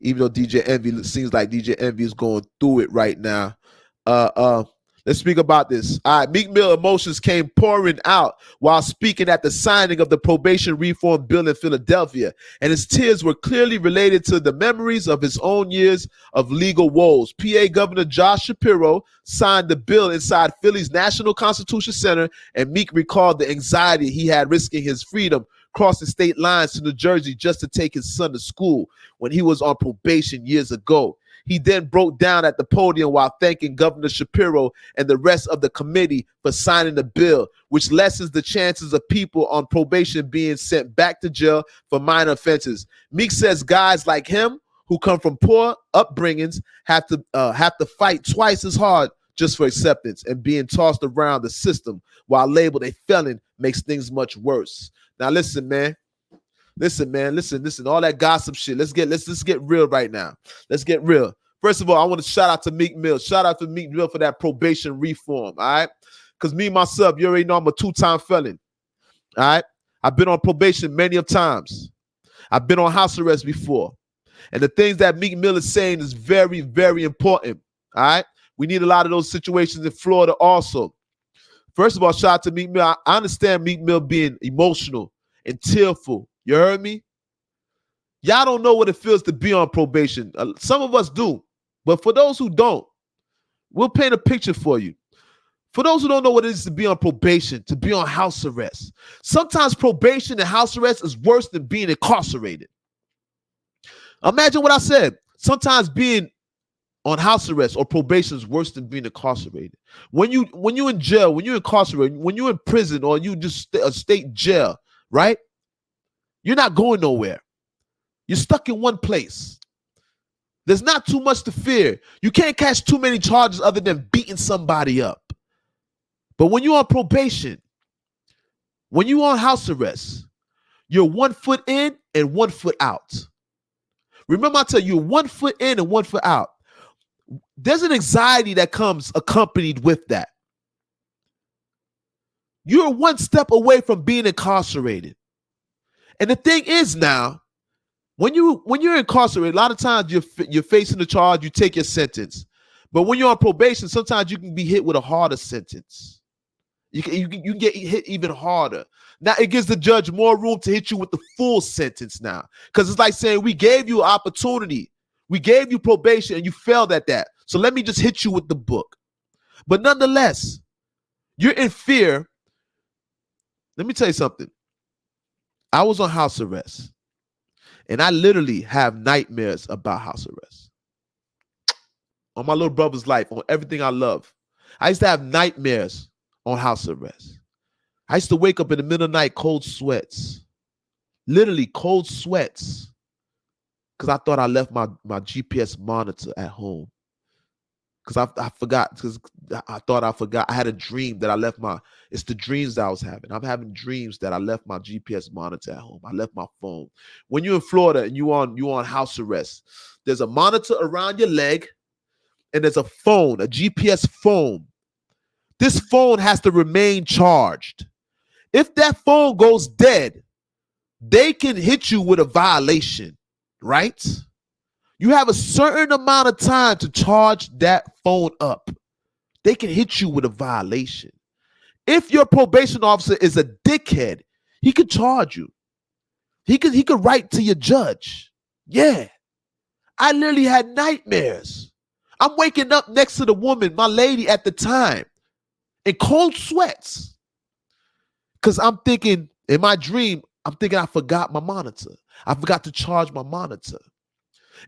even though DJ Envy seems like DJ Envy is going through it right now. Let's speak about this. All right, Meek Mill emotions came pouring out while speaking at the signing of the probation reform bill in Philadelphia, and his tears were clearly related to the memories of his own years of legal woes. PA Governor Josh Shapiro signed the bill inside Philly's National Constitution Center, and Meek recalled the anxiety he had risking his freedom crossing state lines to New Jersey just to take his son to school when he was on probation years ago. He then broke down at the podium while thanking Governor Shapiro and the rest of the committee for signing the bill, which lessens the chances of people on probation being sent back to jail for minor offenses. Meek says guys like him who come from poor upbringings have to fight twice as hard just for acceptance, and being tossed around the system while labeled a felon makes things much worse. Now listen, man. Listen, all that gossip shit. Let's get real right now. Let's get real. First of all, I want to shout out to Meek Mill. Shout out to Meek Mill for that probation reform, all right? Because me, myself, you already know I'm a 2-time felon, all right? I've been on probation many of times. I've been on house arrest before. And the things that Meek Mill is saying is very, very important, all right? We need a lot of those situations in Florida also. First of all, shout out to Meek Mill. I understand Meek Mill being emotional and tearful. You heard me? Y'all don't know what it feels to be on probation. Some of us do. But for those who don't, we'll paint a picture for you. For those who don't know what it is to be on probation, to be on house arrest, sometimes probation and house arrest is worse than being incarcerated. Imagine what I said. Sometimes being on house arrest or probation is worse than being incarcerated. When you're in jail, when you're incarcerated, when you're in prison or you just a state jail, right? You're not going nowhere. You're stuck in one place. There's not too much to fear. You can't catch too many charges other than beating somebody up. But when you're on probation, when you're on house arrest, you're 1 foot in and 1 foot out. Remember, I tell you, 1 foot in and 1 foot out. There's an anxiety that comes accompanied with that. You're 1 step away from being incarcerated. And the thing is now, when you're incarcerated, a lot of times you're facing the charge, you take your sentence. But when you're on probation, sometimes you can be hit with a harder sentence. You can get hit even harder. Now it gives the judge more room to hit you with the full sentence now. Because it's like saying, we gave you opportunity. We gave you probation and you failed at that. So let me just hit you with the book. But nonetheless, you're in fear. Let me tell you something. I was on house arrest, and I literally have nightmares about house arrest. On my little brother's life, on everything I love. I used to have nightmares on house arrest. I used to wake up in the middle of the night, cold sweats. Literally cold sweats. Because I thought I left my GPS monitor at home. Because I forgot. Because I thought I forgot. I had a dream that I left it's the dreams that I was having. I'm having dreams that I left my GPS monitor at home. I left my phone. When you're in Florida and you on house arrest, there's a monitor around your leg and there's a phone, a GPS phone. This phone has to remain charged. If that phone goes dead, they can hit you with a violation, right? You have a certain amount of time to charge that phone up. They can hit you with a violation. If your probation officer is a dickhead, he could charge you. He could write to your judge. Yeah. I literally had nightmares. I'm waking up next to the woman, my lady at the time, in cold sweats. Because I'm thinking, in my dream, I'm thinking I forgot my monitor. I forgot to charge my monitor.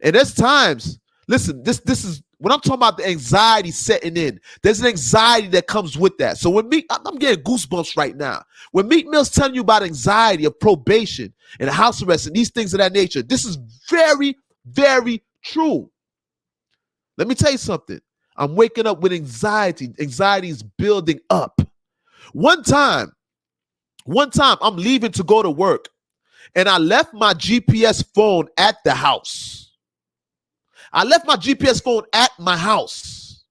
And there's times, listen, this is, when I'm talking about the anxiety setting in, there's an anxiety that comes with that. So when I'm getting goosebumps right now. When Meek Mill's telling you about anxiety of probation and house arrest and these things of that nature, this is very, very true. Let me tell you something. I'm waking up with anxiety. Anxiety is building up. One time, I'm leaving to go to work, and I left my GPS phone at the house. I left my GPS phone at my house.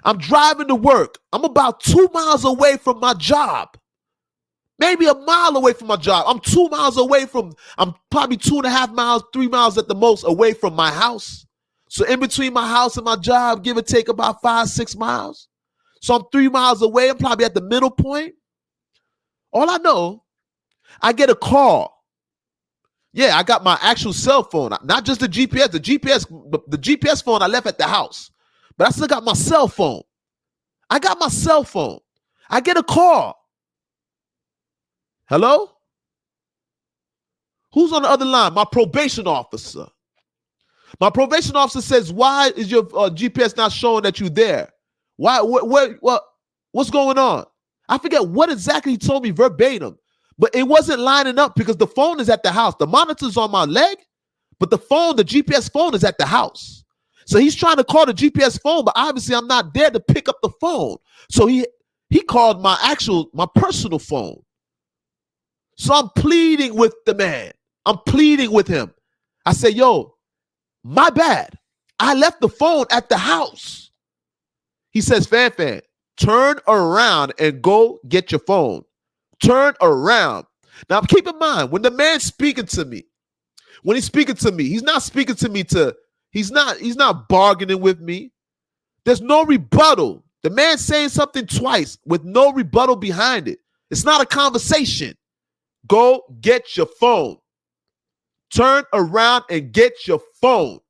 I'm driving to work. I'm about 2 miles away from my job. maybe a mile away from my job. I'm 2 miles away from, I'm probably 2.5 miles, 3 miles at the most away from my house. So in between my house and my job, give or take about 5-6 miles. So I'm 3 miles away. I'm probably at the middle point. All I know, I get a call. Yeah, I got my actual cell phone, not just the GPS. The GPS phone I left at the house, but I still got my cell phone. I got my cell phone. I get a call. Hello? Who's on the other line? My probation officer. My probation officer says, "Why is your GPS not showing that you're there? Why? What's going on?" I forget what exactly he told me verbatim, but it wasn't lining up because the phone is at the house. The monitor's on my leg, but the GPS phone is at the house. So he's trying to call the GPS phone, but obviously I'm not there to pick up the phone. So he called my personal phone. So I'm pleading with the man. I'm pleading with him. I say, "Yo, my bad. I left the phone at the house." He says, "Fan, turn around and go get your phone. Turn around." Now, keep in mind, when the man's speaking to me, he's not speaking to me he's not bargaining with me. There's no rebuttal. The man's saying something twice with no rebuttal behind it. It's not a conversation. Go get your phone. Turn around and get your phone.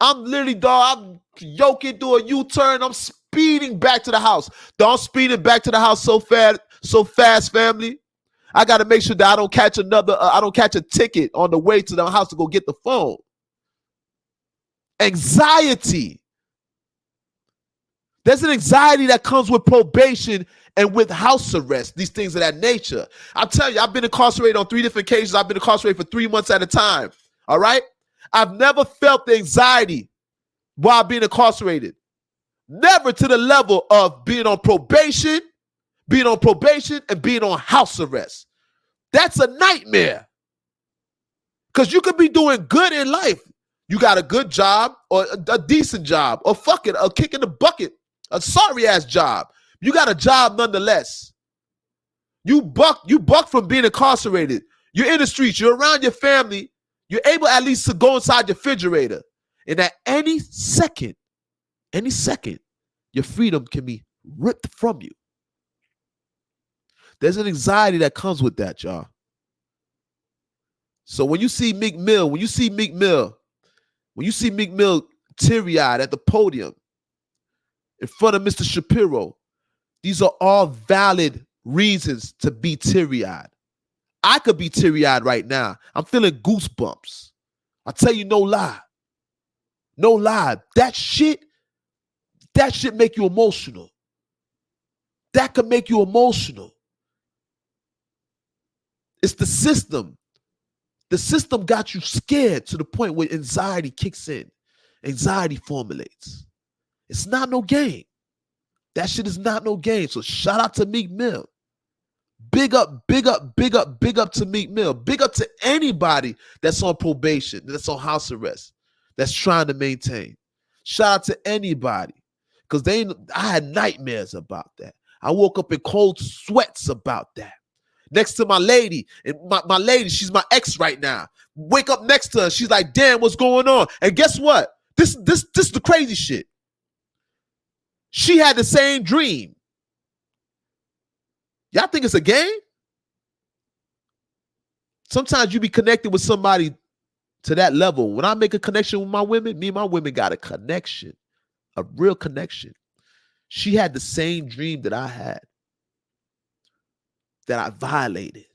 I'm literally, dog, I'm yoking through a U-turn. I'm speeding back to the house. Dog, I'm speeding back to the house so fast, family. I got to make sure that I don't catch a ticket on the way to the house to go get the phone. Anxiety. There's an anxiety that comes with probation and with house arrest, these things of that nature. I'll tell you, I've been incarcerated on 3 different occasions. I've been incarcerated for 3 months at a time. All right? I've never felt the anxiety while being incarcerated. Never to the level of being on probation and being on house arrest. That's a nightmare. Because you could be doing good in life. You got a good job or a decent job or fuck it, a kick in the bucket, a sorry ass job. You got a job nonetheless. You buck from being incarcerated. You're in the streets. You're around your family. You're able at least to go inside your refrigerator. And at any second, your freedom can be ripped from you. There's an anxiety that comes with that, y'all. So when you see Meek Mill teary-eyed at the podium in front of Mr. Shapiro, these are all valid reasons to be teary-eyed. I could be teary-eyed right now. I'm feeling goosebumps. I tell you, no lie. No lie. That shit make you emotional. That could make you emotional. It's the system. The system got you scared to the point where anxiety kicks in. Anxiety formulates. It's not no game. That shit is not no game. So shout out to Meek Mill. Big up to Meek Mill. Big up to anybody that's on probation, that's on house arrest, that's trying to maintain. Shout out to anybody. Because I had nightmares about that. I woke up in cold sweats about that. Next to my lady, and my lady, she's my ex right now. Wake up next to her, she's like, "Damn, what's going on?" And guess what? This is the crazy shit. She had the same dream. Y'all think it's a game? Sometimes you be connected with somebody to that level. When I make a connection with my women, me and my women got a connection, a real connection. She had the same dream that I had, that I violated.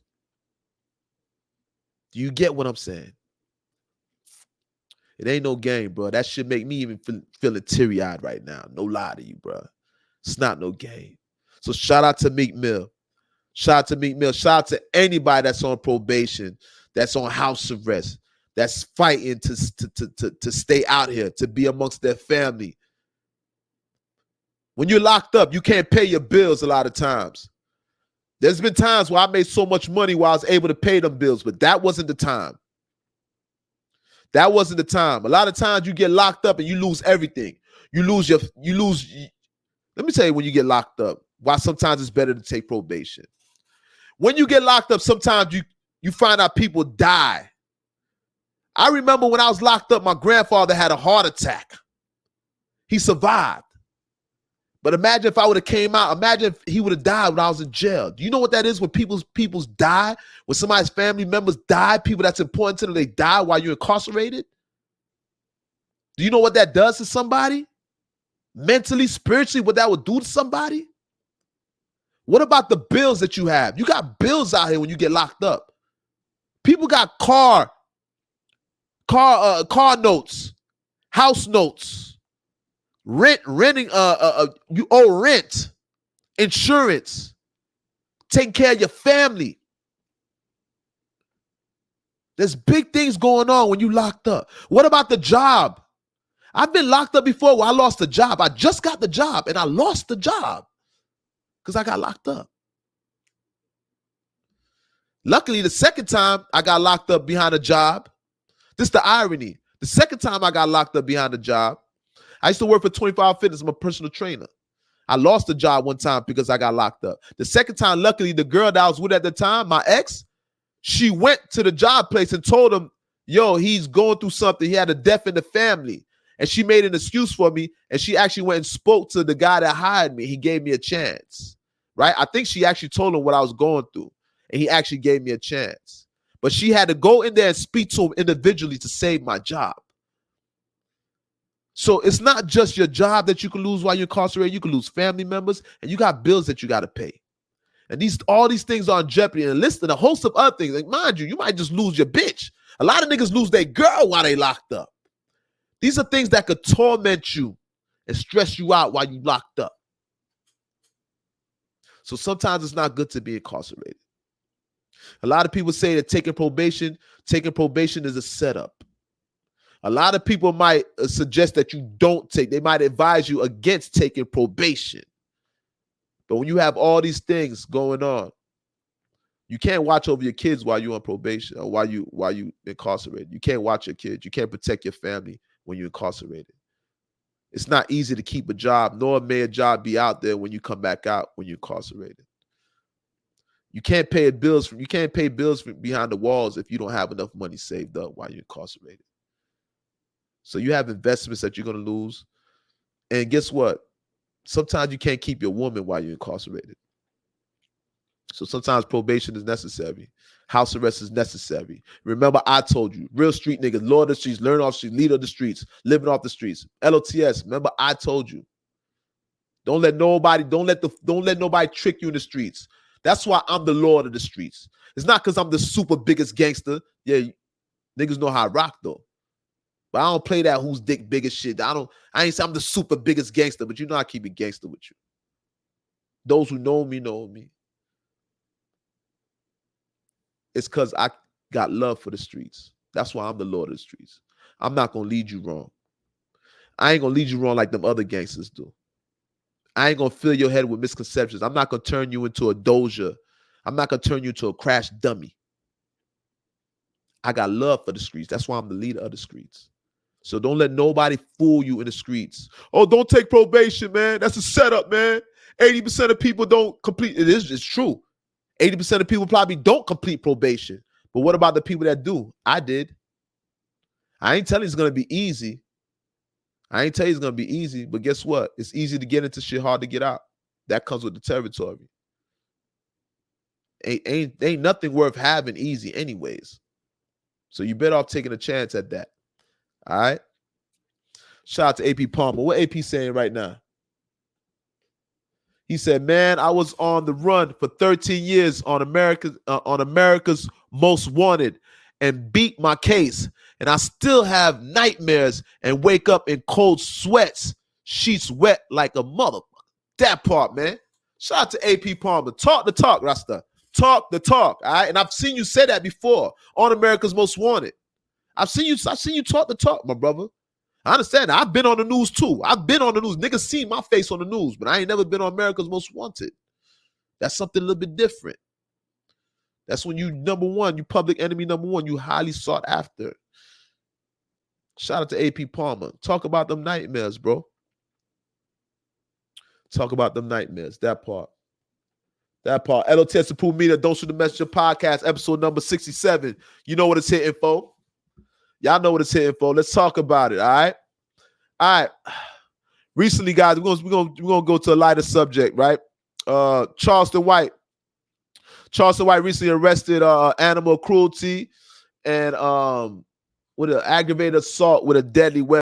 Do you get what I'm saying? It ain't no game, bro. That shit make me even feeling teary-eyed right now. No lie to you, bro. It's not no game. So shout out to Meek Mill. Shout out to Meek Mill. Shout out to anybody that's on probation, that's on house arrest, that's fighting to stay out here, to be amongst their family. When you're locked up, you can't pay your bills a lot of times. There's been times where I made so much money where I was able to pay them bills, but that wasn't the time. That wasn't the time. A lot of times you get locked up and you lose everything. Let me tell you when you get locked up, why sometimes it's better to take probation. When you get locked up, sometimes you find out people die. I remember when I was locked up, my grandfather had a heart attack. He survived. But imagine if I would have came out. Imagine if he would have died when I was in jail. Do you know what that is when people's die? When somebody's family members die, people that's important to them, they die while you're incarcerated? Do you know what that does to somebody? Mentally, spiritually, what that would do to somebody? What about the bills that you have? You got bills out here when you get locked up. People got car notes, house notes. Renting, you owe rent, insurance, taking care of your family. There's big things going on when you locked up. What about the job? I've been locked up before where I lost the job. I just got the job and I lost the job because I got locked up. Luckily, the second time I got locked up behind a job, this is the irony. The second time I got locked up behind a job, I used to work for 24 Hour Fitness. I'm a personal trainer. I lost the job one time because I got locked up. The second time, luckily, the girl that I was with at the time, my ex, she went to the job place and told him, yo, he's going through something. He had a death in the family. And she made an excuse for me. And she actually went and spoke to the guy that hired me. He gave me a chance, right? I think she actually told him what I was going through. And he actually gave me a chance. But she had to go in there and speak to him individually to save my job. So it's not just your job that you can lose while you're incarcerated. You can lose family members, and you got bills that you got to pay. And all these things are in jeopardy. And listen, a host of other things. Like, mind you, you might just lose your bitch. A lot of niggas lose their girl while they locked up. These are things that could torment you and stress you out while you locked up. So sometimes it's not good to be incarcerated. A lot of people say that taking probation is a setup. A lot of people might suggest that you don't take. They might advise you against taking probation. But when you have all these things going on, you can't watch over your kids while you're on probation or while you incarcerated. You can't watch your kids. You can't protect your family when you're incarcerated. It's not easy to keep a job, nor may a job be out there when you come back out when you're incarcerated. You can't pay bills from behind the walls if you don't have enough money saved up while you're incarcerated. So you have investments that you're going to lose. And guess what? Sometimes you can't keep your woman while you're incarcerated. So sometimes probation is necessary. House arrest is necessary. Remember, I told you, real street niggas, lord of the streets, learn off the streets, lead of the streets, living off the streets. L.O.T.S. Remember, I told you. Don't let nobody trick you in the streets. That's why I'm the lord of the streets. It's not because I'm the super biggest gangster. Yeah, niggas know how I rock though. But I don't play that who's dick biggest shit. I ain't say I'm the super biggest gangster, but you know I keep it gangster with you. Those who know me know me. It's because I got love for the streets. That's why I'm the lord of the streets. I'm not going to lead you wrong. I ain't going to lead you wrong like them other gangsters do. I ain't going to fill your head with misconceptions. I'm not going to turn you into a doja. I'm not going to turn you into a crash dummy. I got love for the streets. That's why I'm the leader of the streets. So don't let nobody fool you in the streets. Oh, don't take probation, man. That's a setup, man. 80% of people don't complete. It's true. 80% of people probably don't complete probation. But what about the people that do? I did. I ain't telling you it's going to be easy. I ain't telling you it's going to be easy. But guess what? It's easy to get into shit, hard to get out. That comes with the territory. Ain't nothing worth having easy anyways. So you better off taking a chance at that. All right. Shout out to AP Palmer. What AP saying right now? He said, man, I was on the run for 13 years on America's Most Wanted and beat my case. And I still have nightmares and wake up in cold sweats, sheets wet like a motherfucker. That part, man. Shout out to AP Palmer. Talk the talk, Rasta. Talk the talk. All right. And I've seen you say that before on America's Most Wanted. I've seen you talk the talk, my brother. I understand that. I've been on the news too. I've been on the news. Niggas seen my face on the news, but I ain't never been on America's Most Wanted. That's something a little bit different. That's when you number one, you public enemy number one, you highly sought after. Shout out to AP Palmer. Talk about them nightmares, bro. Talk about them nightmares, that part. That part. L.O.T.S Media, Don't Shoot the Messenger podcast, episode number 67. You know what it's hitting for. Y'all know what it's hitting for. Let's talk about it, all right? All right. Recently, guys, we're gonna go to a lighter subject, right? Charleston White recently arrested animal cruelty and with an aggravated assault with a deadly weapon.